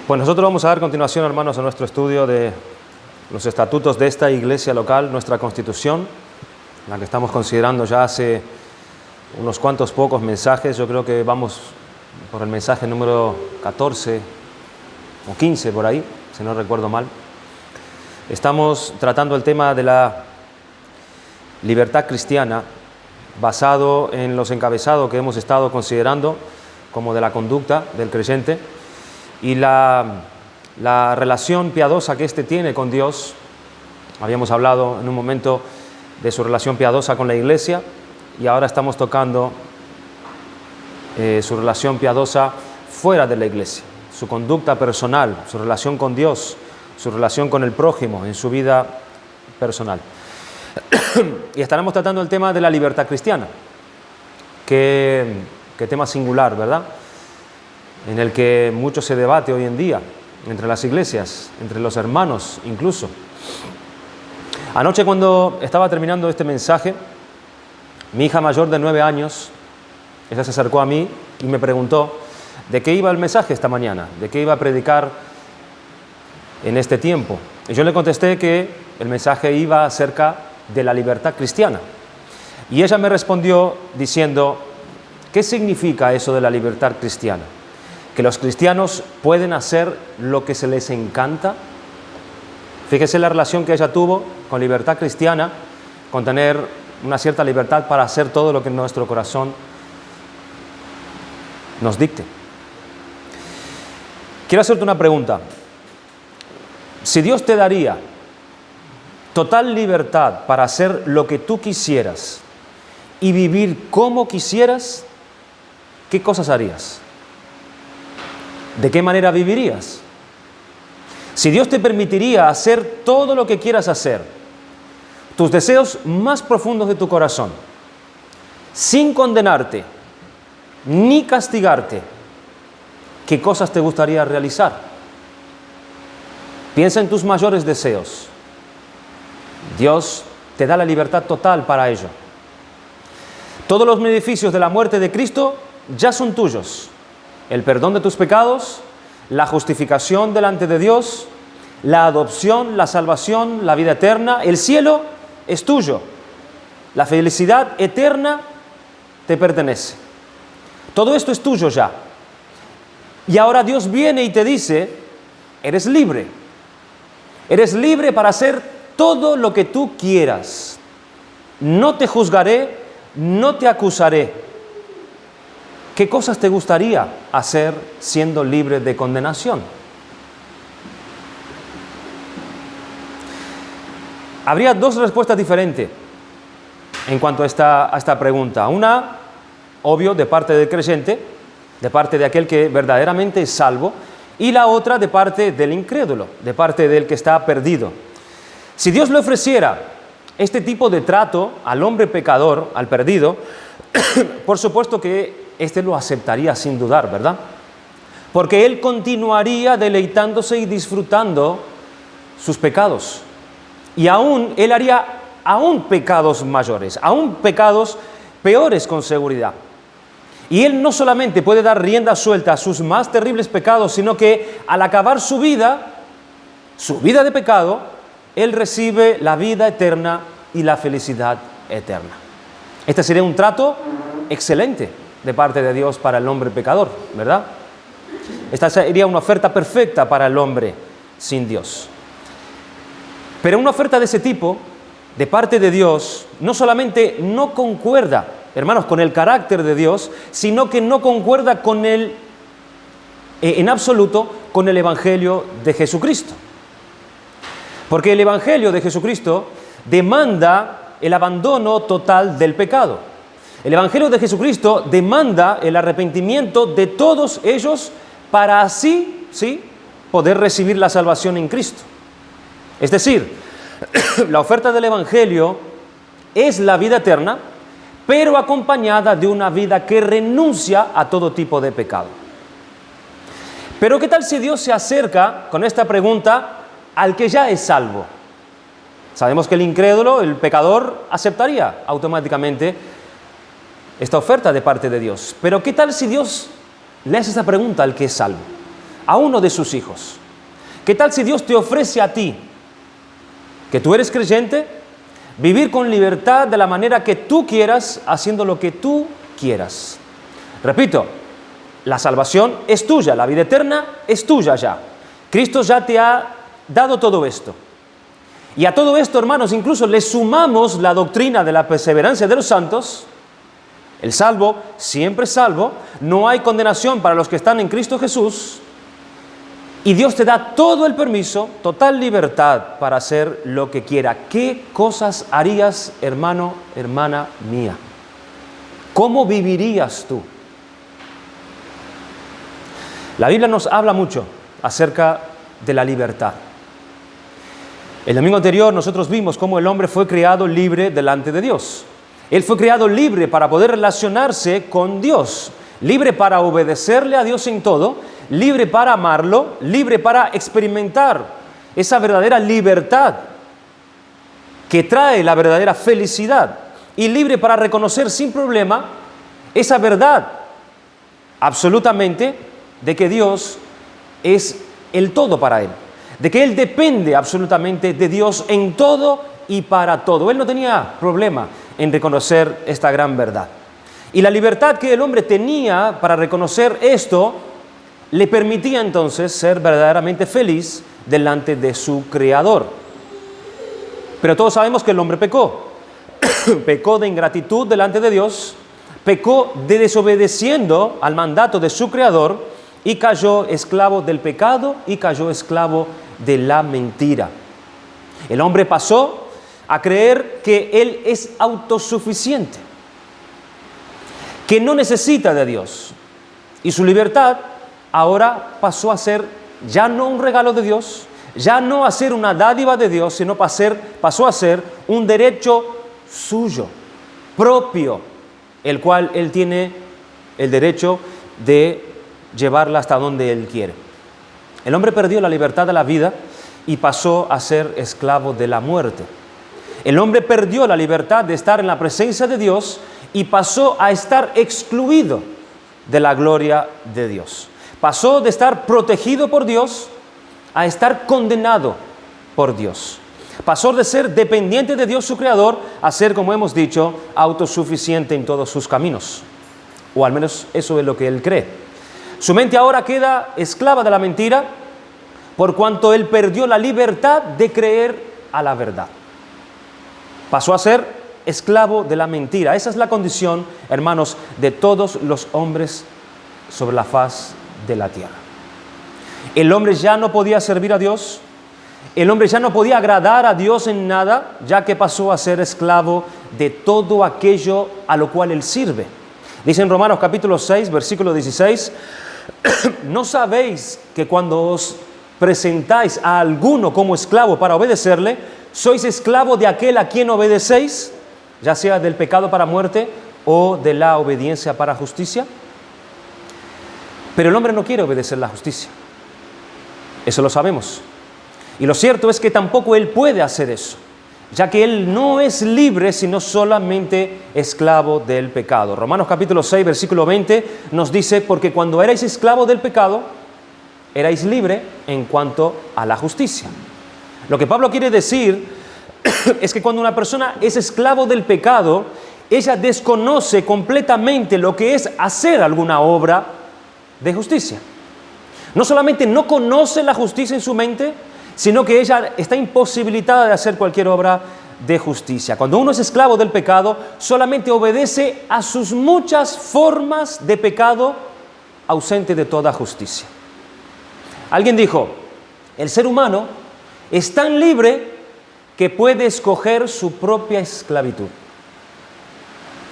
Pues nosotros vamos a dar continuación, hermanos, a nuestro estudio de los estatutos de esta iglesia local, nuestra constitución, la que estamos considerando ya hace unos cuantos pocos mensajes. Yo creo que vamos por el mensaje número 14 o 15 por ahí, si no recuerdo mal. Estamos tratando el tema de la libertad cristiana basado en los encabezados que hemos estado considerando como de la conducta del creyente y la relación piadosa que éste tiene con Dios. Habíamos hablado en un momento de su relación piadosa con la iglesia y ahora estamos tocando su relación piadosa fuera de la iglesia, su conducta personal, su relación con Dios, su relación con el prójimo en su vida personal. Y estaremos tratando el tema de la libertad cristiana. Qué tema singular, ¿verdad? En el que mucho se debate hoy en día, entre las iglesias, entre los hermanos incluso. Anoche, cuando estaba terminando este mensaje, mi hija mayor de 9 años, ella se acercó a mí y me preguntó de qué iba el mensaje esta mañana, de qué iba a predicar en este tiempo. Y yo le contesté que el mensaje iba acerca de la libertad cristiana. Y ella me respondió diciendo, ¿qué significa eso de la libertad cristiana? ¿Que los cristianos pueden hacer lo que se les encanta? Fíjese la relación que ella tuvo con libertad cristiana, con tener una cierta libertad para hacer todo lo que nuestro corazón nos dicte. Quiero hacerte una pregunta. Si Dios te daría total libertad para hacer lo que tú quisieras y vivir como quisieras, ¿qué cosas harías? ¿De qué manera vivirías? Si Dios te permitiría hacer todo lo que quieras hacer, tus deseos más profundos de tu corazón, sin condenarte ni castigarte, ¿qué cosas te gustaría realizar? Piensa en tus mayores deseos. Dios te da la libertad total para ello. Todos los beneficios de la muerte de Cristo ya son tuyos. El perdón de tus pecados, la justificación delante de Dios, la adopción, la salvación, la vida eterna, el cielo es tuyo. La felicidad eterna te pertenece. Todo esto es tuyo ya. Y ahora Dios viene y te dice, eres libre. Eres libre para hacer todo lo que tú quieras. No te juzgaré, no te acusaré. ¿Qué cosas te gustaría hacer siendo libre de condenación? Habría dos respuestas diferentes en cuanto a esta pregunta. Una, obvio, de parte del creyente, de parte de aquel que verdaderamente es salvo, y la otra de parte del incrédulo, de parte del que está perdido. Si Dios le ofreciera este tipo de trato al hombre pecador, al perdido, por supuesto que éste lo aceptaría sin dudar, ¿verdad? Porque él continuaría deleitándose y disfrutando sus pecados. Y aún, él haría aún pecados mayores, aún pecados peores con seguridad. Y él no solamente puede dar rienda suelta a sus más terribles pecados, sino que al acabar su vida de pecado, él recibe la vida eterna y la felicidad eterna. Este sería un trato excelente de parte de Dios para el hombre pecador, ¿verdad? Esta sería una oferta perfecta para el hombre sin Dios. Pero una oferta de ese tipo, de parte de Dios, no solamente no concuerda, hermanos, con el carácter de Dios, sino que no concuerda con en absoluto con el Evangelio de Jesucristo. Porque el Evangelio de Jesucristo demanda el abandono total del pecado. El Evangelio de Jesucristo demanda el arrepentimiento de todos ellos para así, ¿sí?, poder recibir la salvación en Cristo. Es decir, la oferta del Evangelio es la vida eterna, pero acompañada de una vida que renuncia a todo tipo de pecado. Pero ¿qué tal si Dios se acerca con esta pregunta al que ya es salvo? Sabemos que el incrédulo, el pecador, aceptaría automáticamente esta oferta de parte de Dios. Pero ¿qué tal si Dios le hace esta pregunta al que es salvo? a uno de sus hijos. ¿Qué tal si Dios te ofrece a ti, que tú eres creyente, vivir con libertad de la manera que tú quieras, haciendo lo que tú quieras? Repito, la salvación es tuya, la vida eterna es tuya ya. Cristo ya te ha dado todo esto. Y a todo esto, hermanos, incluso le sumamos la doctrina de la perseverancia de los santos. El salvo, siempre salvo, no hay condenación para los que están en Cristo Jesús. Y Dios te da todo el permiso, total libertad para hacer lo que quiera. ¿Qué cosas harías, hermano, hermana mía? ¿Cómo vivirías tú? La Biblia nos habla mucho acerca de la libertad. El domingo anterior nosotros vimos cómo el hombre fue creado libre delante de Dios. Él fue creado libre para poder relacionarse con Dios, libre para obedecerle a Dios en todo, libre para amarlo, libre para experimentar esa verdadera libertad que trae la verdadera felicidad y libre para reconocer sin problema esa verdad absolutamente de que Dios es el todo para él, de que él depende absolutamente de Dios en todo y para todo. Él no tenía problema en reconocer esta gran verdad. Y la libertad que el hombre tenía para reconocer esto le permitía entonces ser verdaderamente feliz delante de su Creador. Pero todos sabemos que el hombre pecó. Pecó de ingratitud delante de Dios, pecó de desobedeciendo al mandato de su Creador y cayó esclavo del pecado y cayó esclavo de la mentira. El hombre pasó a creer que él es autosuficiente, que no necesita de Dios. Y su libertad ahora pasó a ser ya no un regalo de Dios, ya no a ser una dádiva de Dios, sino pasó a ser un derecho suyo, propio, el cual él tiene el derecho de llevarla hasta donde él quiere. El hombre perdió la libertad de la vida y pasó a ser esclavo de la muerte. El hombre perdió la libertad de estar en la presencia de Dios y pasó a estar excluido de la gloria de Dios. Pasó de estar protegido por Dios a estar condenado por Dios. Pasó de ser dependiente de Dios su Creador a ser, como hemos dicho, autosuficiente en todos sus caminos. O al menos eso es lo que él cree. Su mente ahora queda esclava de la mentira por cuanto él perdió la libertad de creer a la verdad. Pasó a ser esclavo de la mentira. Esa es la condición, hermanos, de todos los hombres sobre la faz de la tierra. El hombre ya no podía servir a Dios. El hombre ya no podía agradar a Dios en nada, ya que pasó a ser esclavo de todo aquello a lo cual él sirve. Dice en Romanos capítulo 6, versículo 16, ¿no sabéis que cuando os presentáis a alguno como esclavo para obedecerle, sois esclavo de aquel a quien obedecéis, ya sea del pecado para muerte o de la obediencia para justicia? Pero el hombre no quiere obedecer la justicia. Eso lo sabemos. Y lo cierto es que tampoco él puede hacer eso, ya que él no es libre, sino solamente esclavo del pecado. Romanos capítulo 6, versículo 20 nos dice, porque cuando erais esclavo del pecado, erais libre en cuanto a la justicia. Lo que Pablo quiere decir es que cuando una persona es esclavo del pecado, ella desconoce completamente lo que es hacer alguna obra de justicia. No solamente no conoce la justicia en su mente, sino que ella está imposibilitada de hacer cualquier obra de justicia. Cuando uno es esclavo del pecado, solamente obedece a sus muchas formas de pecado, ausente de toda justicia. Alguien dijo, el ser humano es tan libre que puede escoger su propia esclavitud.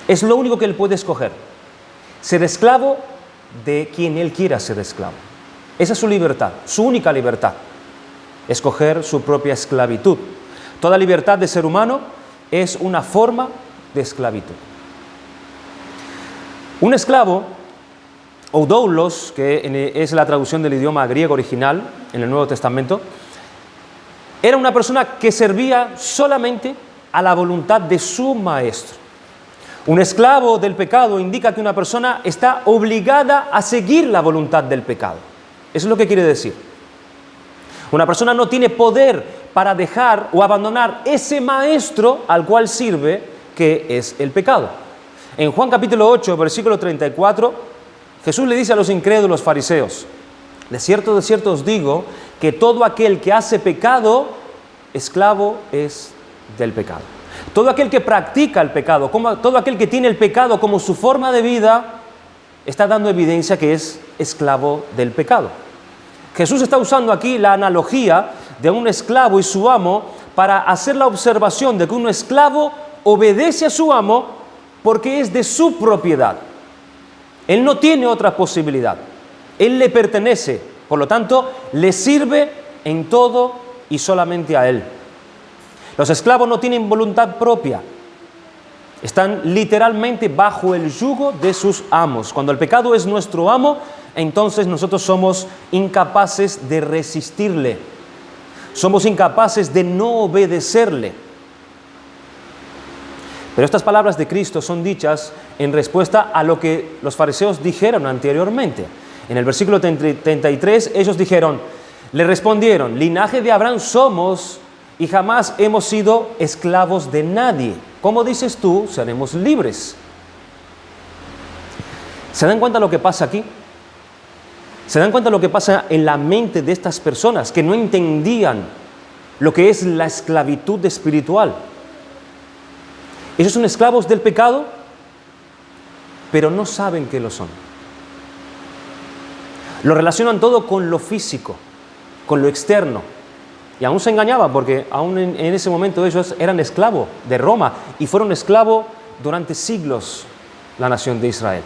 Es lo único que él puede escoger, ser esclavo de quien él quiera ser esclavo. Esa es su libertad, su única libertad. Escoger su propia esclavitud. Toda libertad de ser humano es una forma de esclavitud. Un esclavo, o doulos, que es la traducción del idioma griego original en el Nuevo Testamento, era una persona que servía solamente a la voluntad de su maestro. Un esclavo del pecado indica que una persona está obligada a seguir la voluntad del pecado. Eso es lo que quiere decir. Una persona no tiene poder para dejar o abandonar ese maestro al cual sirve, que es el pecado. En Juan capítulo 8, versículo 34, Jesús le dice a los incrédulos fariseos: de cierto os digo, que todo aquel que hace pecado, esclavo es del pecado. Todo aquel que practica el pecado, todo aquel que tiene el pecado como su forma de vida, está dando evidencia que es esclavo del pecado. Jesús está usando aquí la analogía de un esclavo y su amo para hacer la observación de que un esclavo obedece a su amo porque es de su propiedad. Él no tiene otra posibilidad. Él le pertenece, por lo tanto, le sirve en todo y solamente a él. Los esclavos no tienen voluntad propia. Están literalmente bajo el yugo de sus amos. Cuando el pecado es nuestro amo, entonces nosotros somos incapaces de resistirle. Somos incapaces de no obedecerle. Pero estas palabras de Cristo son dichas en respuesta a lo que los fariseos dijeron anteriormente. En el versículo 33, ellos le respondieron: linaje de Abraham somos y jamás hemos sido esclavos de nadie. ¿Cómo dices tú, seremos libres? ¿Se dan cuenta lo que pasa aquí? ¿Se dan cuenta lo que pasa en la mente de estas personas que no entendían lo que es la esclavitud espiritual? Ellos son esclavos del pecado, pero no saben que lo son. Lo relacionan todo con lo físico, con lo externo. Y aún se engañaban porque aún en ese momento ellos eran esclavos de Roma y fueron esclavos durante siglos la nación de Israel.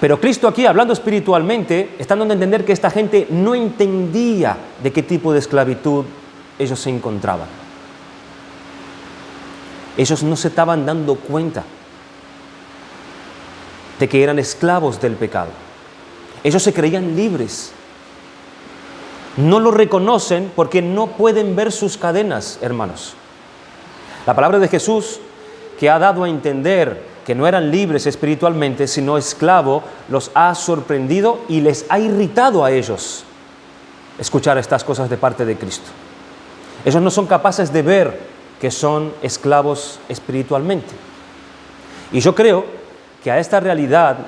Pero Cristo aquí, hablando espiritualmente, está dando a entender que esta gente no entendía de qué tipo de esclavitud ellos se encontraban. Ellos no se estaban dando cuenta de que eran esclavos del pecado. Ellos se creían libres. No lo reconocen porque no pueden ver sus cadenas, hermanos. La palabra de Jesús, que ha dado a entender que no eran libres espiritualmente, sino esclavos, los ha sorprendido y les ha irritado a ellos escuchar estas cosas de parte de Cristo. Ellos no son capaces de ver que son esclavos espiritualmente. Y yo creo que a esta realidad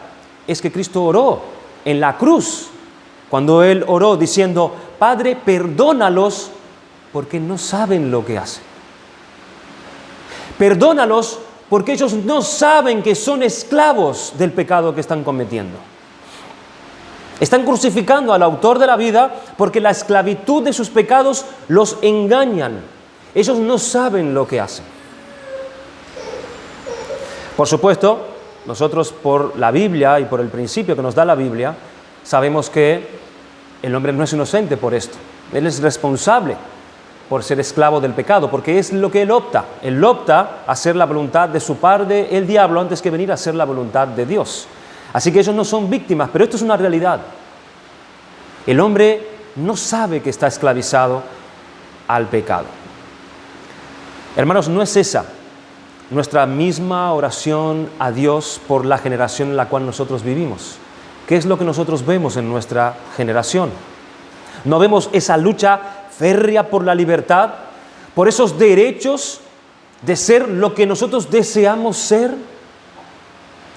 es que Cristo oró en la cruz, cuando Él oró diciendo: Padre, perdónalos porque no saben lo que hacen. Perdónalos porque ellos no saben que son esclavos del pecado que están cometiendo. Están crucificando al autor de la vida porque la esclavitud de sus pecados los engañan. Ellos no saben lo que hacen. Por supuesto, nosotros por la Biblia y por el principio que nos da la Biblia, sabemos que el hombre no es inocente por esto. Él es responsable por ser esclavo del pecado, porque es lo que él opta. Él opta a hacer la voluntad de su padre, el diablo, antes que venir a hacer la voluntad de Dios. Así que ellos no son víctimas, pero esto es una realidad. El hombre no sabe que está esclavizado al pecado. Hermanos, no es esa nuestra misma oración a Dios por la generación en la cual nosotros vivimos. ¿Qué es lo que nosotros vemos en nuestra generación? ¿No vemos esa lucha férrea por la libertad, por esos derechos de ser lo que nosotros deseamos ser?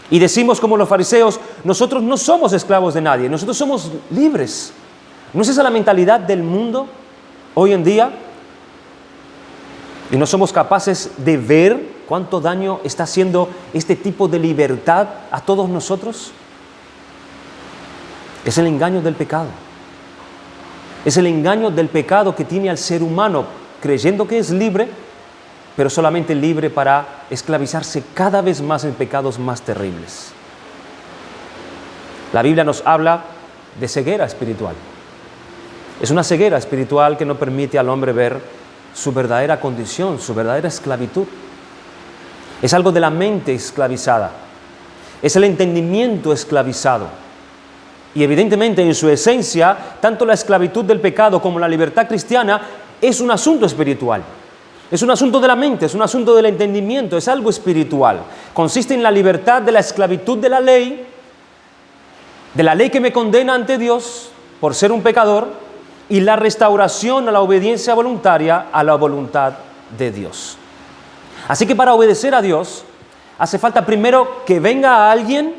Y decimos como los fariseos: nosotros no somos esclavos de nadie, nosotros somos libres. ¿No es esa la mentalidad del mundo hoy en día? Y no somos capaces de ver cuánto daño está haciendo este tipo de libertad a todos nosotros. Es el engaño del pecado. Es el engaño del pecado que tiene al ser humano creyendo que es libre, pero solamente libre para esclavizarse cada vez más en pecados más terribles. La Biblia nos habla de ceguera espiritual. Es una ceguera espiritual que no permite al hombre ver su verdadera condición, su verdadera esclavitud. Es algo de la mente esclavizada. Es el entendimiento esclavizado. Y evidentemente en su esencia, tanto la esclavitud del pecado como la libertad cristiana es un asunto espiritual. Es un asunto de la mente, es un asunto del entendimiento, es algo espiritual. Consiste en la libertad de la esclavitud de la ley que me condena ante Dios, por ser un pecador y la restauración a la obediencia voluntaria a la voluntad de Dios. Así que para obedecer a Dios hace falta primero que venga alguien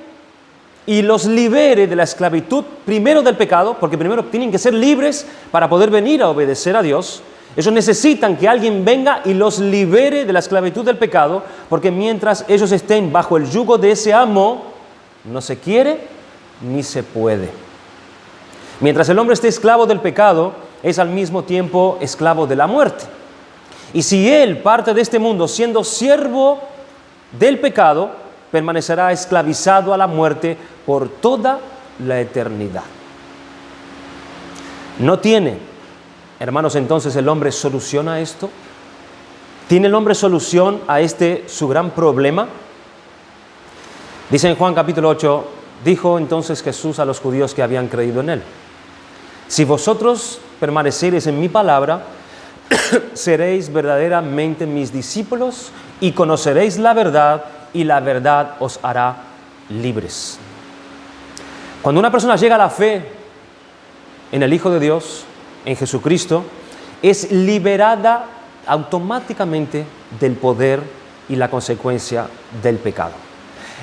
y los libere de la esclavitud, primero del pecado, porque primero tienen que ser libres para poder venir a obedecer a Dios. Ellos necesitan que alguien venga y los libere de la esclavitud del pecado, porque mientras ellos estén bajo el yugo de ese amo, no se quiere ni se puede. Mientras el hombre esté esclavo del pecado, es al mismo tiempo esclavo de la muerte. Y si él parte de este mundo siendo siervo del pecado, permanecerá esclavizado a la muerte por toda la eternidad. ¿No tiene, hermanos, entonces el hombre solución a esto? ¿Tiene el hombre solución a este su gran problema? Dice en Juan capítulo 8, dijo entonces Jesús a los judíos que habían creído en él: si vosotros permanecereis en mi palabra, seréis verdaderamente mis discípulos y conoceréis la verdad, y la verdad os hará libres. Cuando una persona llega a la fe en el Hijo de Dios, en Jesucristo, es liberada automáticamente del poder y la consecuencia del pecado.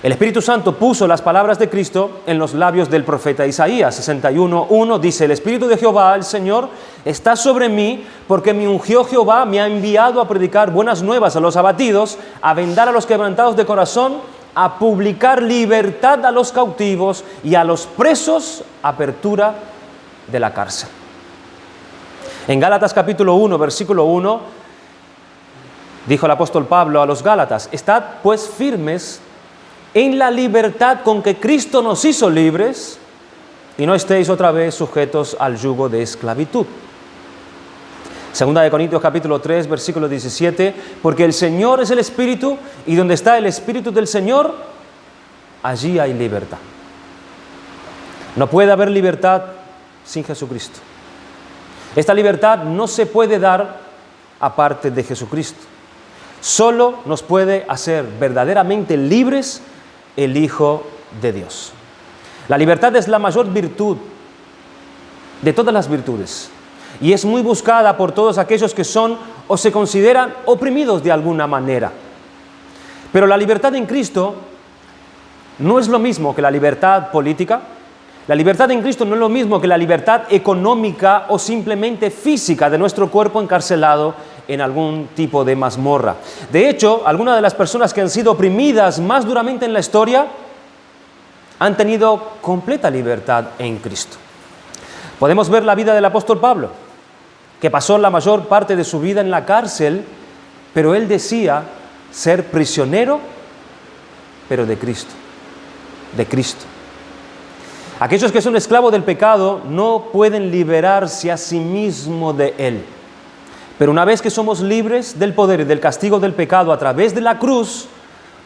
El Espíritu Santo puso las palabras de Cristo en los labios del profeta Isaías 61:1, dice: el Espíritu de Jehová, el Señor, está sobre mí, porque me ungió Jehová, me ha enviado a predicar buenas nuevas a los abatidos, a vendar a los quebrantados de corazón, a publicar libertad a los cautivos y a los presos apertura de la cárcel. En Gálatas capítulo 1, versículo 1, dijo el apóstol Pablo a los Gálatas: estad pues firmes en la libertad con que Cristo nos hizo libres, y no estéis otra vez sujetos al yugo de esclavitud. Segunda de Corintios capítulo 3, versículo 17, porque el Señor es el Espíritu, y donde está el Espíritu del Señor, allí hay libertad. No puede haber libertad sin Jesucristo. Esta libertad no se puede dar aparte de Jesucristo. Solo nos puede hacer verdaderamente libres el Hijo de Dios. La libertad es la mayor virtud de todas las virtudes y es muy buscada por todos aquellos que son o se consideran oprimidos de alguna manera. Pero la libertad en Cristo no es lo mismo que la libertad política. La libertad en Cristo no es lo mismo que la libertad económica o simplemente física de nuestro cuerpo encarcelado en algún tipo de mazmorra. De hecho, algunas de las personas que han sido oprimidas más duramente en la historia han tenido completa libertad en Cristo. Podemos ver la vida del apóstol Pablo, que pasó la mayor parte de su vida en la cárcel, pero él decía ser prisionero, pero de Cristo. De Cristo. Aquellos que son esclavos del pecado no pueden liberarse a sí mismos de él. Pero una vez que somos libres del poder y del castigo del pecado a través de la cruz,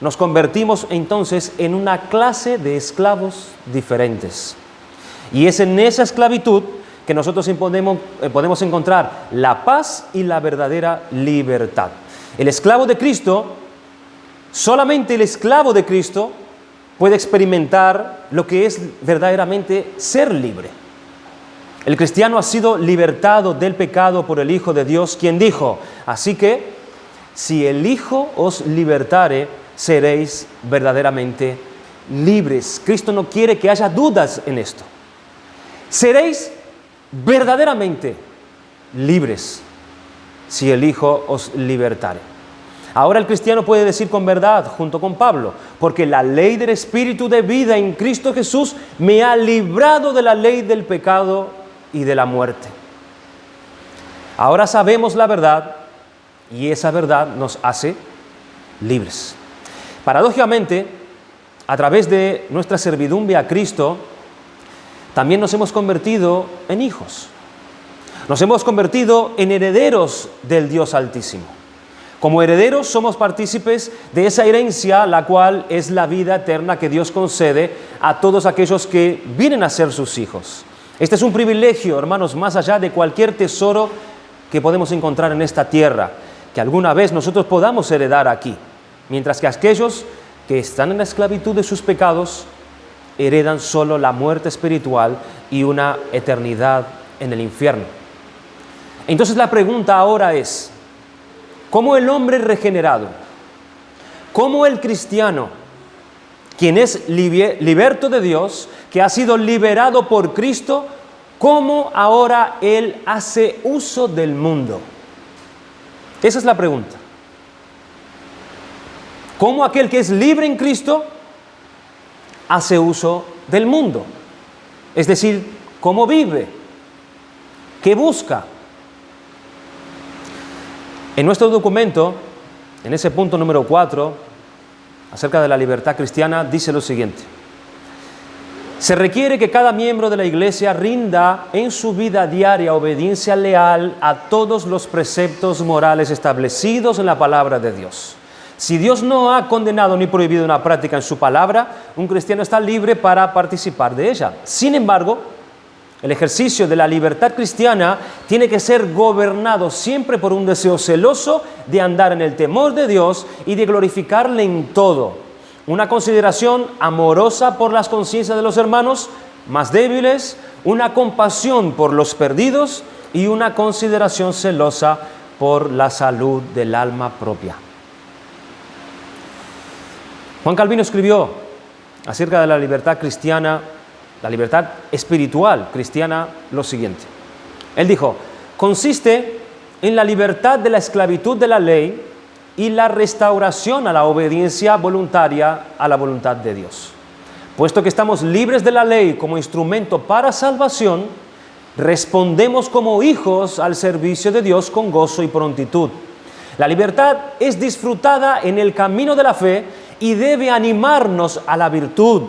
nos convertimos entonces en una clase de esclavos diferentes. Y es en esa esclavitud que nosotros podemos encontrar la paz y la verdadera libertad. El esclavo de Cristo, solamente el esclavo de Cristo puede experimentar lo que es verdaderamente ser libre. El cristiano ha sido libertado del pecado por el Hijo de Dios, quien dijo: así que, si el Hijo os libertare, seréis verdaderamente libres. Cristo no quiere que haya dudas en esto. Seréis verdaderamente libres si el Hijo os libertare. Ahora el cristiano puede decir con verdad, junto con Pablo: porque la ley del Espíritu de vida en Cristo Jesús me ha librado de la ley del pecado y de la muerte. Ahora sabemos la verdad y esa verdad nos hace libres. Paradójicamente, a través de nuestra servidumbre a Cristo, también nos hemos convertido en hijos. Nos hemos convertido en herederos del Dios Altísimo. Como herederos somos partícipes de esa herencia, la cual es la vida eterna que Dios concede a todos aquellos que vienen a ser sus hijos. Este es un privilegio, hermanos, más allá de cualquier tesoro que podemos encontrar en esta tierra, que alguna vez nosotros podamos heredar aquí, mientras que aquellos que están en la esclavitud de sus pecados heredan solo la muerte espiritual y una eternidad en el infierno. Entonces la pregunta ahora es, ¿cómo el hombre regenerado, cómo el cristiano, quien es liberto de Dios, que ha sido liberado por Cristo, cómo ahora él hace uso del mundo? Esa es la pregunta. ¿Cómo aquel que es libre en Cristo hace uso del mundo? Es decir, ¿cómo vive? ¿Qué busca? En nuestro documento, en ese punto número 4, acerca de la libertad cristiana, dice lo siguiente: se requiere que cada miembro de la Iglesia rinda en su vida diaria obediencia leal a todos los preceptos morales establecidos en la palabra de Dios. Si Dios no ha condenado ni prohibido una práctica en su palabra, un cristiano está libre para participar de ella. Sin embargo, el ejercicio de la libertad cristiana tiene que ser gobernado siempre por un deseo celoso de andar en el temor de Dios y de glorificarle en todo. Una consideración amorosa por las conciencias de los hermanos más débiles, una compasión por los perdidos y una consideración celosa por la salud del alma propia. Juan Calvino escribió acerca de la libertad cristiana, la libertad espiritual cristiana, lo siguiente. Él dijo: consiste en la libertad de la esclavitud de la ley y la restauración a la obediencia voluntaria a la voluntad de Dios. Puesto que estamos libres de la ley como instrumento para salvación, respondemos como hijos al servicio de Dios con gozo y prontitud. La libertad es disfrutada en el camino de la fe y debe animarnos a la virtud,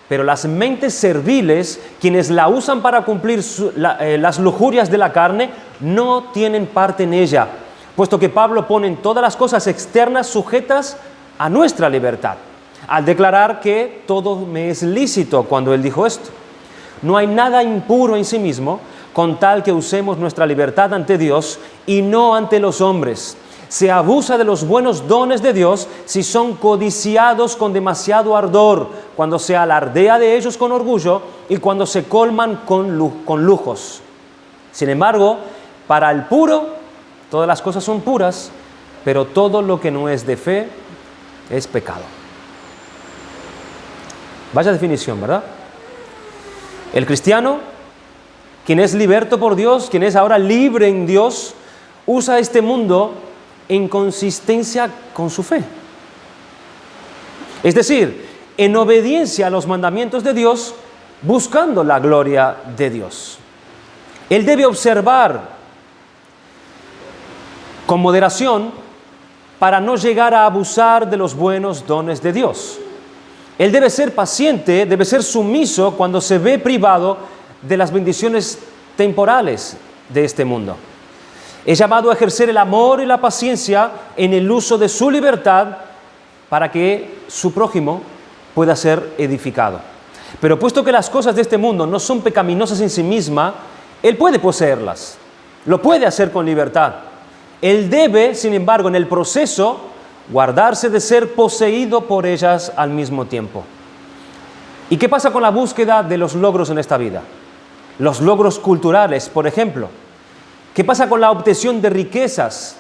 pero las mentes serviles, quienes la usan para cumplir las lujurias de la carne, no tienen parte en ella, puesto que Pablo pone en todas las cosas externas sujetas a nuestra libertad, al declarar que todo me es lícito cuando él dijo esto. No hay nada impuro en sí mismo, con tal que usemos nuestra libertad ante Dios y no ante los hombres. Se abusa de los buenos dones de Dios si son codiciados con demasiado ardor, cuando se alardea de ellos con orgullo y cuando se colman con lujos. Sin embargo, para el puro, todas las cosas son puras, pero todo lo que no es de fe es pecado. Vaya definición, ¿verdad? El cristiano, quien es liberto por Dios, quien es ahora libre en Dios, usa este mundo en consistencia con su fe. Es decir, en obediencia a los mandamientos de Dios, buscando la gloria de Dios. Él debe observar con moderación para no llegar a abusar de los buenos dones de Dios. Él debe ser paciente, debe ser sumiso cuando se ve privado de las bendiciones temporales de este mundo. Es llamado a ejercer el amor y la paciencia en el uso de su libertad para que su prójimo pueda ser edificado. Pero puesto que las cosas de este mundo no son pecaminosas en sí mismas, él puede poseerlas, lo puede hacer con libertad. Él debe, sin embargo, en el proceso, guardarse de ser poseído por ellas al mismo tiempo. ¿Y qué pasa con la búsqueda de los logros en esta vida? Los logros culturales, por ejemplo. ¿Qué pasa con la obtención de riquezas?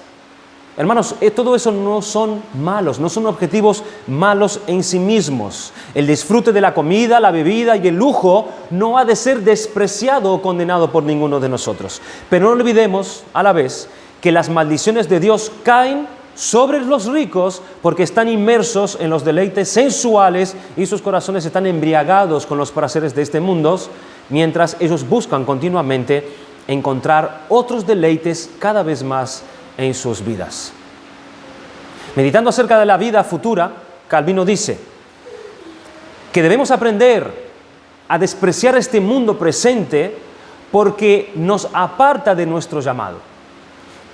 Hermanos, todo eso no son malos, no son objetivos malos en sí mismos. El disfrute de la comida, la bebida y el lujo no ha de ser despreciado o condenado por ninguno de nosotros. Pero no olvidemos a la vez que las maldiciones de Dios caen sobre los ricos porque están inmersos en los deleites sensuales y sus corazones están embriagados con los placeres de este mundo, mientras ellos buscan continuamente encontrar otros deleites cada vez más en sus vidas. Meditando acerca de la vida futura, Calvino dice que debemos aprender a despreciar este mundo presente porque nos aparta de nuestro llamado.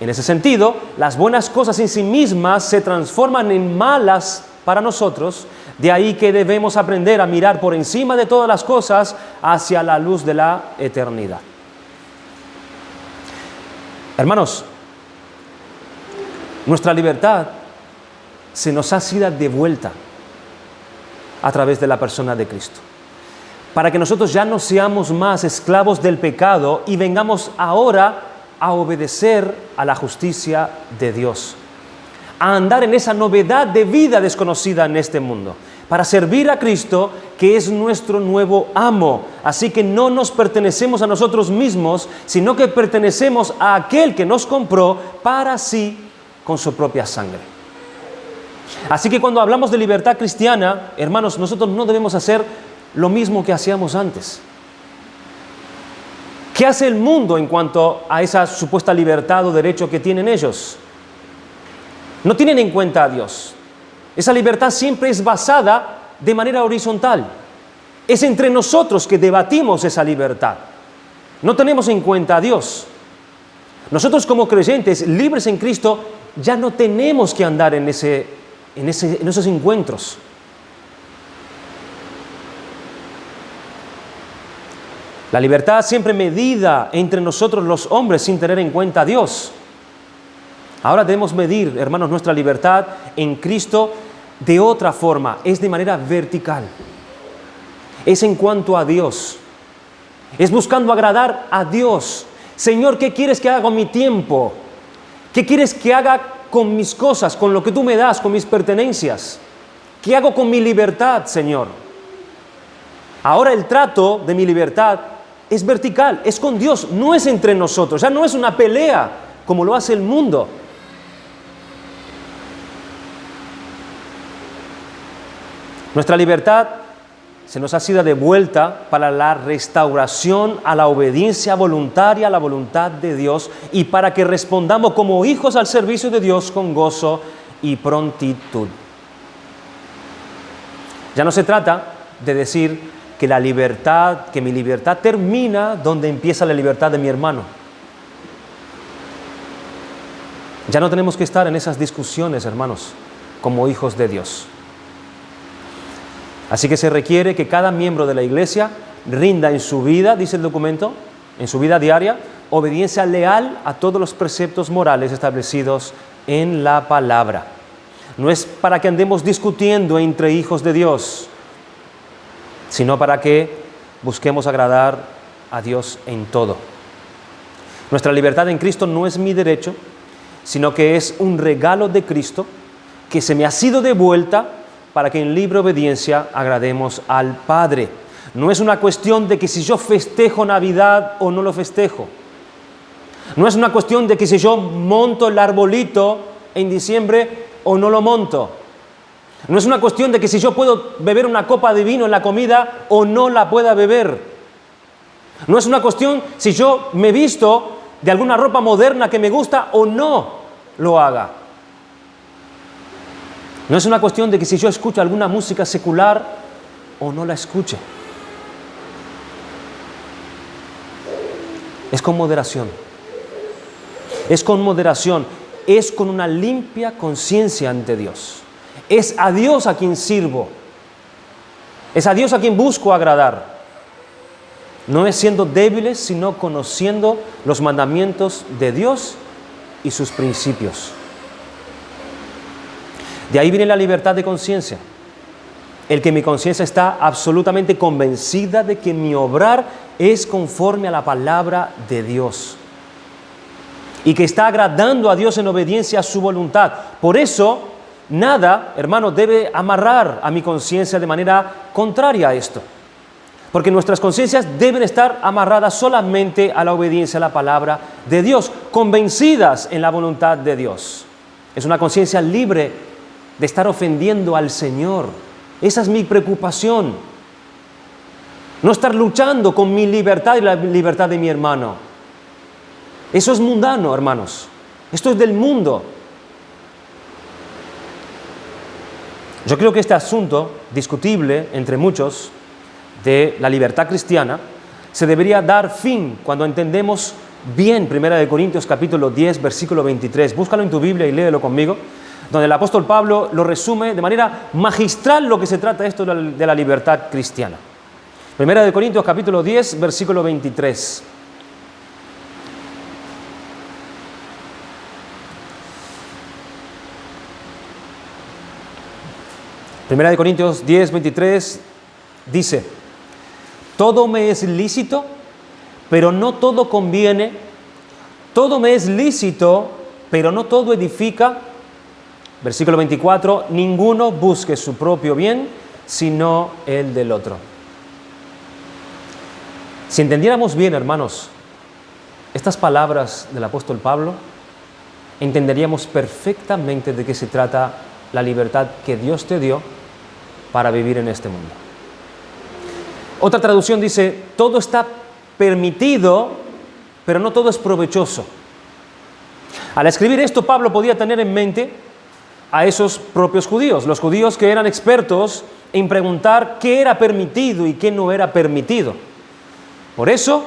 En ese sentido, las buenas cosas en sí mismas se transforman en malas para nosotros, de ahí que debemos aprender a mirar por encima de todas las cosas hacia la luz de la eternidad. Hermanos, nuestra libertad se nos ha sido devuelta a través de la persona de Cristo. para que nosotros ya no seamos más esclavos del pecado y vengamos ahora a obedecer a la justicia de Dios, a andar en esa novedad de vida desconocida en este mundo, para servir a Cristo, que es nuestro nuevo amo. Así que no nos pertenecemos a nosotros mismos, sino que pertenecemos a aquel que nos compró para sí con su propia sangre. Así que cuando hablamos de libertad cristiana, hermanos, nosotros no debemos hacer lo mismo que hacíamos antes. ¿Qué hace el mundo en cuanto a esa supuesta libertad o derecho que tienen ellos? No tienen en cuenta a Dios. Esa libertad siempre es basada de manera horizontal. Es entre nosotros que debatimos esa libertad. No tenemos en cuenta a Dios. Nosotros como creyentes, libres en Cristo, ya no tenemos que andar en esos encuentros. La libertad siempre medida entre nosotros los hombres sin tener en cuenta a Dios. Ahora debemos medir, hermanos, nuestra libertad en Cristo de otra forma. Es de manera vertical. Es en cuanto a Dios. Es buscando agradar a Dios. Señor, ¿qué quieres que haga con mi tiempo? ¿Qué quieres que haga con mis cosas, con lo que tú me das, con mis pertenencias? ¿Qué hago con mi libertad, Señor? Ahora el trato de mi libertad es vertical, es con Dios, no es entre nosotros, ya no es una pelea como lo hace el mundo. Nuestra libertad se nos ha sido devuelta para la restauración a la obediencia voluntaria a la voluntad de Dios y para que respondamos como hijos al servicio de Dios con gozo y prontitud. Ya no se trata de decir que mi libertad termina donde empieza la libertad de mi hermano. Ya no tenemos que estar en esas discusiones, hermanos, como hijos de Dios. Así que se requiere que cada miembro de la iglesia rinda en su vida, dice el documento, en su vida diaria, obediencia leal a todos los preceptos morales establecidos en la palabra. No es para que andemos discutiendo entre hijos de Dios, sino para que busquemos agradar a Dios en todo. Nuestra libertad en Cristo no es mi derecho, sino que es un regalo de Cristo que se me ha sido devuelta para que en libre obediencia agrademos al Padre. No es una cuestión de que si yo festejo Navidad o no lo festejo. No es una cuestión de que si yo monto el arbolito en diciembre o no lo monto. No es una cuestión de que si yo puedo beber una copa de vino en la comida o no la pueda beber. No es una cuestión si yo me visto de alguna ropa moderna que me gusta o no lo haga. No es una cuestión de que si yo escucho alguna música secular o no la escuche. Es con moderación. Es con moderación. Es con una limpia conciencia ante Dios. Es a Dios a quien sirvo. Es a Dios a quien busco agradar. No es siendo débiles, sino conociendo los mandamientos de Dios y sus principios. De ahí viene la libertad de conciencia. El que mi conciencia está absolutamente convencida de que mi obrar es conforme a la palabra de Dios. Y que está agradando a Dios en obediencia a su voluntad. Por eso, nada, hermano, debe amarrar a mi conciencia de manera contraria a esto. Porque nuestras conciencias deben estar amarradas solamente a la obediencia a la palabra de Dios, convencidas en la voluntad de Dios. Es una conciencia libre de estar ofendiendo al Señor. Esa es mi preocupación. No estar luchando con mi libertad y la libertad de mi hermano. Eso es mundano, hermanos. Esto es del mundo. Yo creo que este asunto, discutible entre muchos, de la libertad cristiana, se debería dar fin cuando entendemos bien 1 Corintios capítulo 10, versículo 23. Búscalo en tu Biblia y léelo conmigo, donde el apóstol Pablo lo resume de manera magistral lo que se trata esto de la libertad cristiana. 1 Corintios capítulo 10, versículo 23. Primera de Corintios 10, 23 dice: todo me es lícito, pero no todo conviene. Todo me es lícito, pero no todo edifica. Versículo 24, ninguno busque su propio bien, sino el del otro. Si entendiéramos bien, hermanos, estas palabras del apóstol Pablo, entenderíamos perfectamente de qué se trata la libertad que Dios te dio para vivir en este mundo. Otra traducción dice, todo está permitido, pero no todo es provechoso. Al escribir esto, Pablo podía tener en mente a esos propios judíos, los judíos que eran expertos en preguntar qué era permitido y qué no era permitido. Por eso,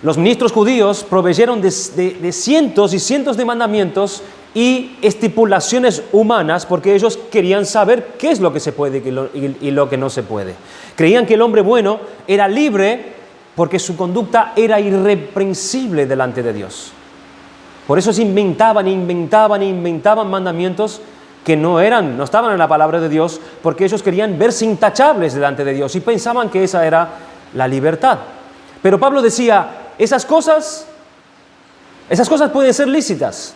los ministros judíos proveyeron de cientos y cientos de mandamientos y estipulaciones humanas, porque ellos querían saber qué es lo que se puede y lo que no se puede. Creían que el hombre bueno era libre porque su conducta era irreprensible delante de Dios. Por eso se inventaban mandamientos que no estaban en la palabra de Dios, porque ellos querían verse intachables delante de Dios y pensaban que esa era la libertad. Pero Pablo decía, esas cosas pueden ser lícitas,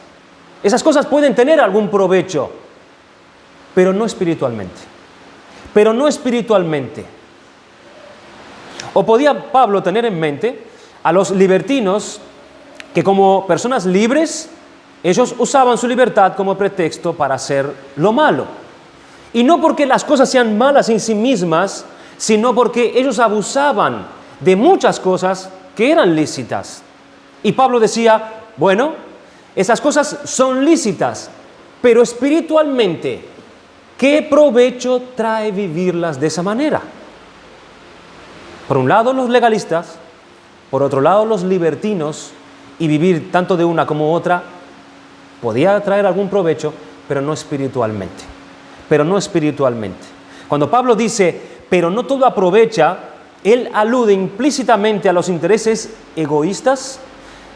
esas cosas pueden tener algún provecho, pero no espiritualmente. O podía Pablo tener en mente a los libertinos que como personas libres, ellos usaban su libertad como pretexto para hacer lo malo. Y no porque las cosas sean malas en sí mismas, sino porque ellos abusaban de muchas cosas que eran lícitas. Y Pablo decía, bueno, esas cosas son lícitas, pero espiritualmente, ¿qué provecho trae vivirlas de esa manera? Por un lado los legalistas, por otro lado los libertinos, y vivir tanto de una como otra podía traer algún provecho, pero no espiritualmente. Cuando Pablo dice, pero no todo aprovecha, él alude implícitamente a los intereses egoístas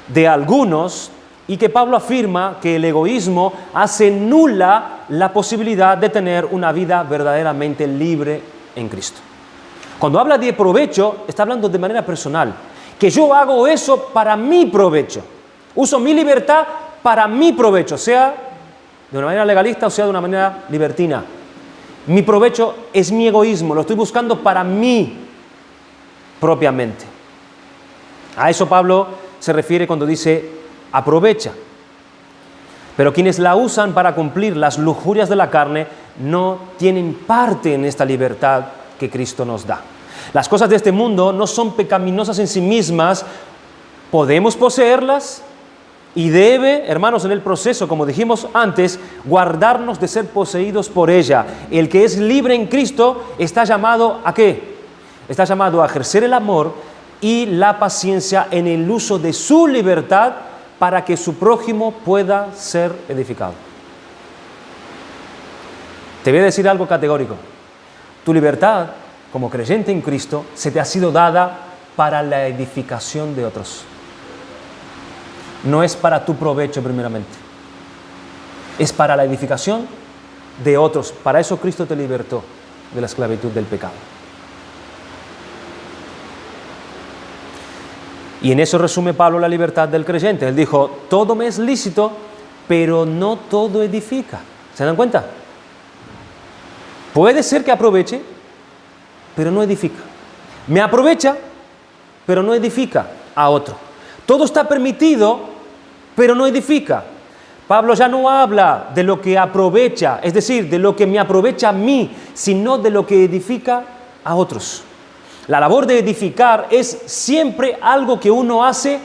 de algunos y que Pablo afirma que el egoísmo hace nula la posibilidad de tener una vida verdaderamente libre en Cristo. Cuando habla de provecho, está hablando de manera personal, que yo hago eso para mi provecho. Uso mi libertad para mi provecho, sea de una manera legalista o sea de una manera libertina. Mi provecho es mi egoísmo, lo estoy buscando para mí propiamente. A eso Pablo se refiere cuando dice aprovecha. Pero quienes la usan para cumplir las lujurias de la carne no tienen parte en esta libertad que Cristo nos da. Las cosas de este mundo no son pecaminosas en sí mismas, podemos poseerlas y debe, hermanos, en el proceso, como dijimos antes, guardarnos de ser poseídos por ella. El que es libre en Cristo está llamado ¿a qué? Está llamado a ejercer el amor y la paciencia en el uso de su libertad para que su prójimo pueda ser edificado. Te voy a decir algo categórico. Tu libertad como creyente en Cristo, se te ha sido dada para la edificación de otros. No es para tu provecho primeramente. Es para la edificación de otros. Para eso Cristo te libertó de la esclavitud del pecado. Y en eso resume Pablo la libertad del creyente. Él dijo, todo me es lícito, pero no todo edifica. ¿Se dan cuenta? Puede ser que aproveche, pero no edifica. Me aprovecha, pero no edifica a otro. Todo está permitido, pero no edifica. Pablo ya no habla de lo que aprovecha, es decir, de lo que me aprovecha a mí, sino de lo que edifica a otros. La labor de edificar es siempre algo que uno hace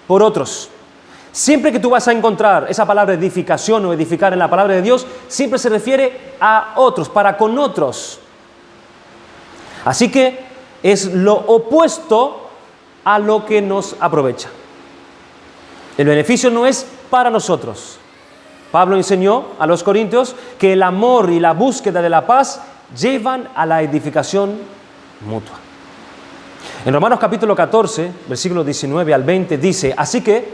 por otros. Siempre que tú vas a encontrar esa palabra edificación o edificar en la palabra de Dios, siempre se refiere a otros, para con otros. Así que es lo opuesto a lo que nos aprovecha. El beneficio no es para nosotros. Pablo enseñó a los corintios que el amor y la búsqueda de la paz llevan a la edificación mutua. En Romanos capítulo 14, versículos 19 al 20 dice, así que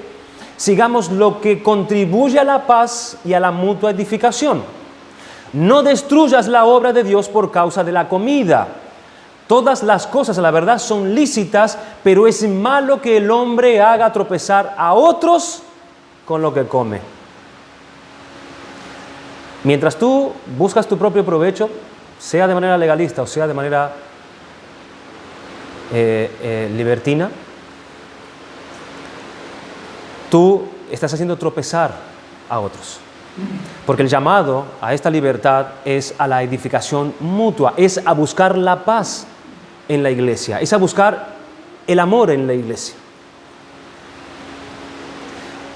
sigamos lo que contribuye a la paz y a la mutua edificación. No destruyas la obra de Dios por causa de la comida. Todas las cosas, la verdad, son lícitas, pero es malo que el hombre haga tropezar a otros con lo que come. Mientras tú buscas tu propio provecho, sea de manera legalista o sea de manera libertina, tú estás haciendo tropezar a otros. Porque el llamado a esta libertad es a la edificación mutua, es a buscar la paz en la iglesia, es a buscar el amor en la iglesia.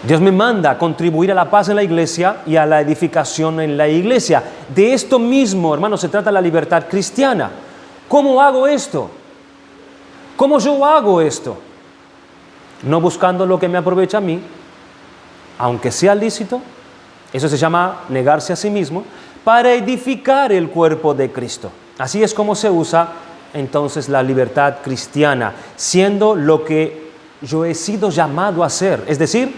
Dios me manda a contribuir a la paz en la iglesia y a la edificación en la iglesia. De esto mismo, hermanos, se trata la libertad cristiana. ¿Cómo hago esto? ¿Cómo yo hago esto? No buscando lo que me aprovecha a mí, aunque sea lícito. Eso se llama negarse a sí mismo para edificar el cuerpo de Cristo. Así es como se usa entonces la libertad cristiana, siendo lo que yo he sido llamado a ser, es decir,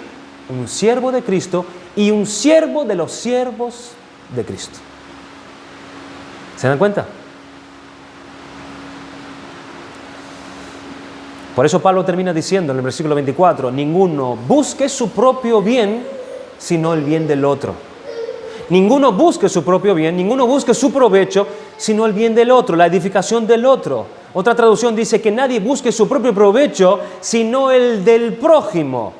un siervo de Cristo y un siervo de los siervos de Cristo. ¿Se dan cuenta? Por eso Pablo termina diciendo en el versículo 24, ninguno busque su propio bien, sino el bien del otro. Ninguno busque su propio bien, ninguno busque su provecho, sino el bien del otro, la edificación del otro. Otra traducción dice que nadie busque su propio provecho, sino el del prójimo.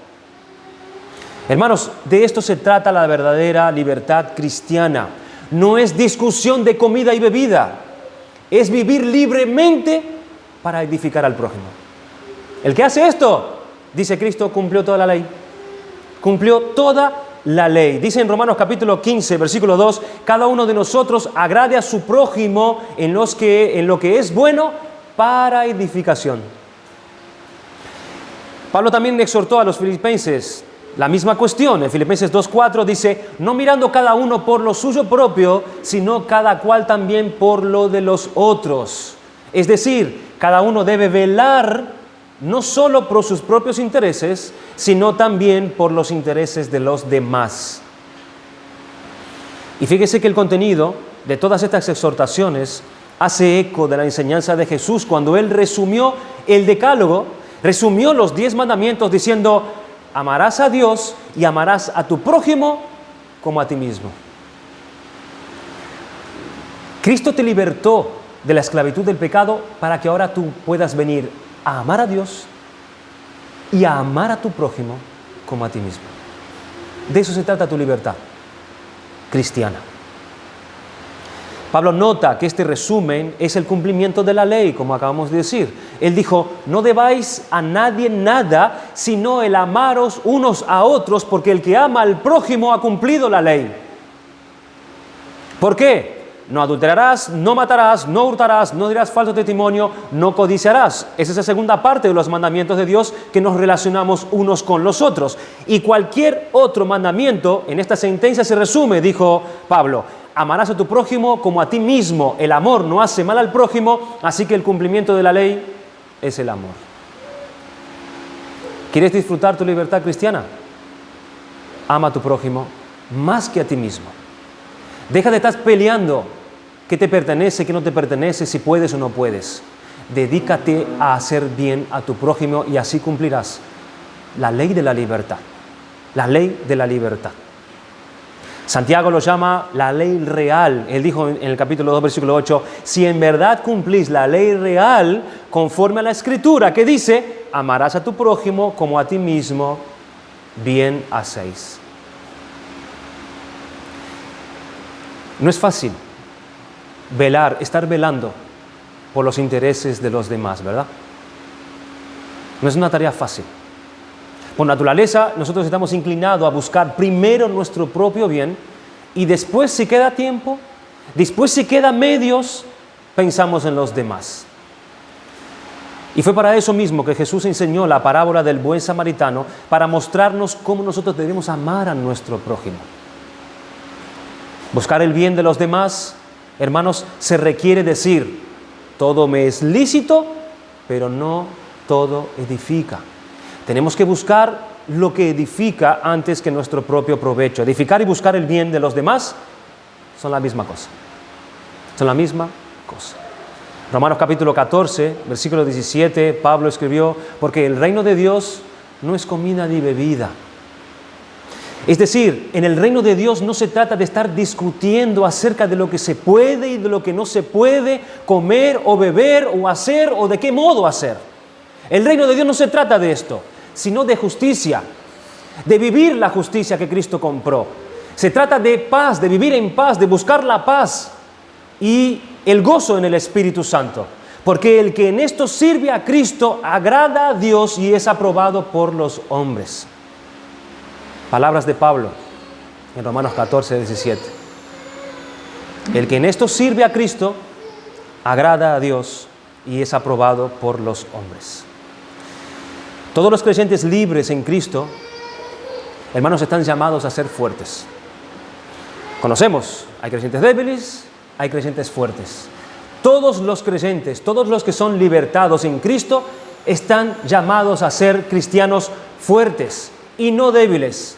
Hermanos, de esto se trata la verdadera libertad cristiana. No es discusión de comida y bebida, es vivir libremente para edificar al prójimo. El que hace esto, dice Cristo, cumplió toda la ley. Cumplió toda la ley. Dice en Romanos capítulo 15, versículo 2, cada uno de nosotros agrade a su prójimo en lo que es bueno para edificación. Pablo también exhortó a los filipenses la misma cuestión. En Filipenses 2:4 dice, no mirando cada uno por lo suyo propio, sino cada cual también por lo de los otros. Es decir, cada uno debe velar no solo por sus propios intereses, sino también por los intereses de los demás. Y fíjese que el contenido de todas estas exhortaciones hace eco de la enseñanza de Jesús cuando Él resumió el Decálogo, resumió los 10 mandamientos diciendo, amarás a Dios y amarás a tu prójimo como a ti mismo. Cristo te libertó de la esclavitud del pecado para que ahora tú puedas venir a amar a Dios y a amar a tu prójimo como a ti mismo. De eso se trata tu libertad cristiana. Pablo nota que este resumen es el cumplimiento de la ley, como acabamos de decir. Él dijo, no debáis a nadie nada, sino el amaros unos a otros, porque el que ama al prójimo ha cumplido la ley. ¿Por qué? No adulterarás, no matarás, no hurtarás, no dirás falso testimonio, no codiciarás. Esa es la segunda parte de los mandamientos de Dios, que nos relacionamos unos con los otros. Y cualquier otro mandamiento en esta sentencia se resume, dijo Pablo, amarás a tu prójimo como a ti mismo. El amor no hace mal al prójimo, así que el cumplimiento de la ley es el amor. ¿Quieres disfrutar tu libertad cristiana? Ama a tu prójimo más que a ti mismo. Deja de estar peleando qué te pertenece, qué no te pertenece, si puedes o no puedes. Dedícate a hacer bien a tu prójimo y así cumplirás la ley de la libertad. La ley de la libertad. Santiago lo llama la ley real. Él dijo en el capítulo 2, versículo 8, si en verdad cumplís la ley real conforme a la Escritura, que dice, amarás a tu prójimo como a ti mismo, bien hacéis. No es fácil estar velando por los intereses de los demás, ¿verdad? No es una tarea fácil. Por naturaleza, nosotros estamos inclinados a buscar primero nuestro propio bien y después, si queda tiempo, después si quedan medios, pensamos en los demás. Y fue para eso mismo que Jesús enseñó la parábola del buen samaritano, para mostrarnos cómo nosotros debemos amar a nuestro prójimo. Buscar el bien de los demás, hermanos, se requiere decir, todo me es lícito, pero no todo edifica. Tenemos que buscar lo que edifica antes que nuestro propio provecho. Edificar y buscar el bien de los demás son la misma cosa. Son la misma cosa. Romanos capítulo 14, versículo 17, Pablo escribió, porque el reino de Dios no es comida ni bebida. Es decir, en el reino de Dios no se trata de estar discutiendo acerca de lo que se puede y de lo que no se puede comer o beber o hacer o de qué modo hacer. El reino de Dios no se trata de esto, sino de justicia, de vivir la justicia que Cristo compró. Se trata de paz, de vivir en paz, de buscar la paz y el gozo en el Espíritu Santo. Porque el que en esto sirve a Cristo agrada a Dios y es aprobado por los hombres. Palabras de Pablo en Romanos 14, 17. El que en esto sirve a Cristo agrada a Dios y es aprobado por los hombres. Todos los creyentes libres en Cristo, hermanos, están llamados a ser fuertes. Conocemos, hay creyentes débiles, hay creyentes fuertes. Todos los creyentes, todos los que son libertados en Cristo, están llamados a ser cristianos fuertes y no débiles.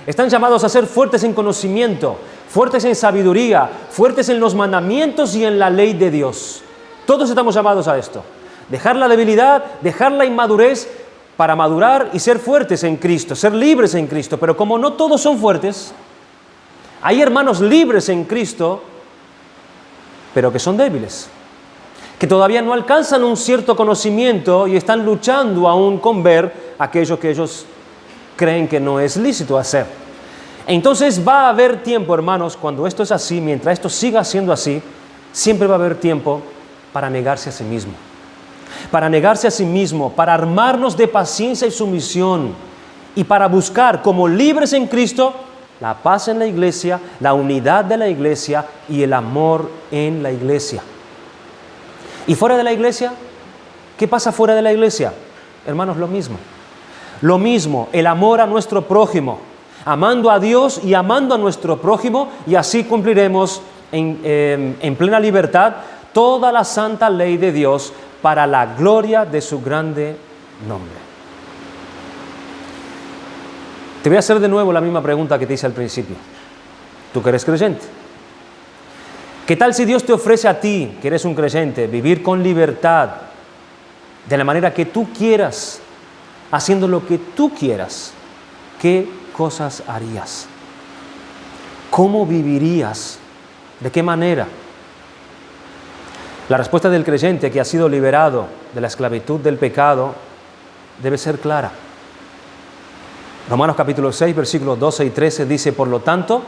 Están llamados a ser fuertes en conocimiento, fuertes en sabiduría, fuertes en los mandamientos y en la ley de Dios. Todos estamos llamados a esto. Dejar la debilidad, dejar la inmadurez para madurar y ser fuertes en Cristo, ser libres en Cristo. Pero como no todos son fuertes, hay hermanos libres en Cristo, pero que son débiles, que todavía no alcanzan un cierto conocimiento y están luchando aún con ver aquello que ellos creen que no es lícito hacer. Entonces va a haber tiempo, hermanos, cuando esto es así, mientras esto siga siendo así, siempre va a haber tiempo para negarse a sí mismo. Para negarse a sí mismo, para armarnos de paciencia y sumisión y para buscar como libres en Cristo la paz en la iglesia, la unidad de la iglesia y el amor en la iglesia. ¿Y fuera de la iglesia? ¿Qué pasa fuera de la iglesia? Hermanos, lo mismo. Lo mismo, el amor a nuestro prójimo, amando a Dios y amando a nuestro prójimo, y así cumpliremos en plena libertad toda la santa ley de Dios para la gloria de su grande nombre. Te voy a hacer de nuevo la misma pregunta que te hice al principio. Tú que eres creyente. ¿Qué tal si Dios te ofrece a ti, que eres un creyente, vivir con libertad, de la manera que tú quieras, haciendo lo que tú quieras? ¿Qué cosas harías? ¿Cómo vivirías? ¿De qué manera? La respuesta del creyente que ha sido liberado de la esclavitud del pecado debe ser clara. Romanos capítulo 6, versículos 12 y 13 dice: por lo tanto,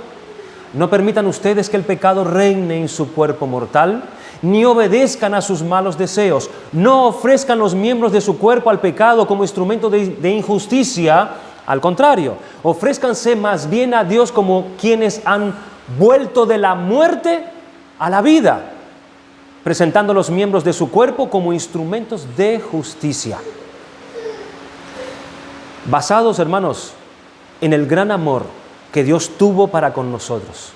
no permitan ustedes que el pecado reine en su cuerpo mortal, ni obedezcan a sus malos deseos. No ofrezcan los miembros de su cuerpo al pecado como instrumento de injusticia. Al contrario, ofrézcanse más bien a Dios como quienes han vuelto de la muerte a la vida, presentando los miembros de su cuerpo como instrumentos de justicia. Basados, hermanos, en el gran amor que Dios tuvo para con nosotros,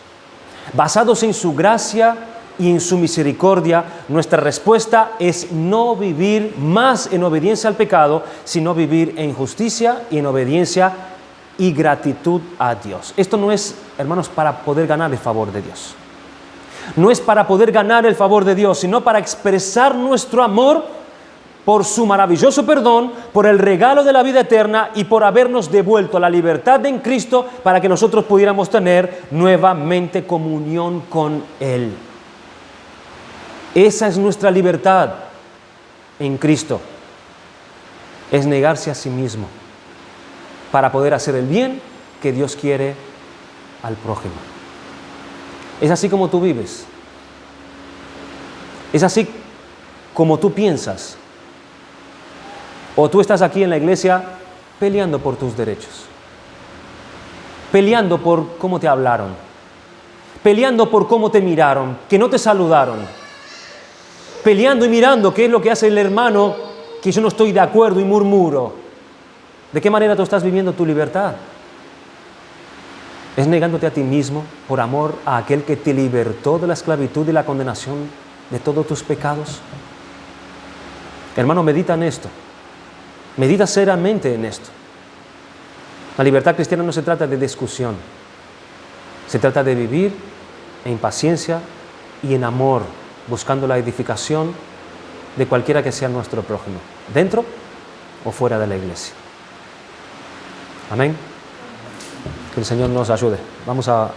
basados en su gracia y en su misericordia, nuestra respuesta es no vivir más en obediencia al pecado, sino vivir en justicia y en obediencia y gratitud a Dios. Esto no es, hermanos, para poder ganar el favor de Dios. No es para poder ganar el favor de Dios, sino para expresar nuestro amor por su maravilloso perdón, por el regalo de la vida eterna y por habernos devuelto la libertad en Cristo para que nosotros pudiéramos tener nuevamente comunión con Él. Esa es nuestra libertad en Cristo. Es negarse a sí mismo para poder hacer el bien que Dios quiere al prójimo. Es así como tú vives. Es así como tú piensas. O tú estás aquí en la iglesia peleando por tus derechos, peleando por cómo te hablaron, peleando por cómo te miraron, que no te saludaron, peleando y mirando qué es lo que hace el hermano, que yo no estoy de acuerdo y murmuro. ¿De qué manera tú estás viviendo tu libertad? ¿Es negándote a ti mismo por amor a aquel que te libertó de la esclavitud y la condenación de todos tus pecados? Hermano, medita en esto. Medita seriamente en esto. La libertad cristiana no se trata de discusión. Se trata de vivir en paciencia y en amor, buscando la edificación de cualquiera que sea nuestro prójimo, dentro o fuera de la iglesia. Amén. Que el Señor nos ayude. Vamos a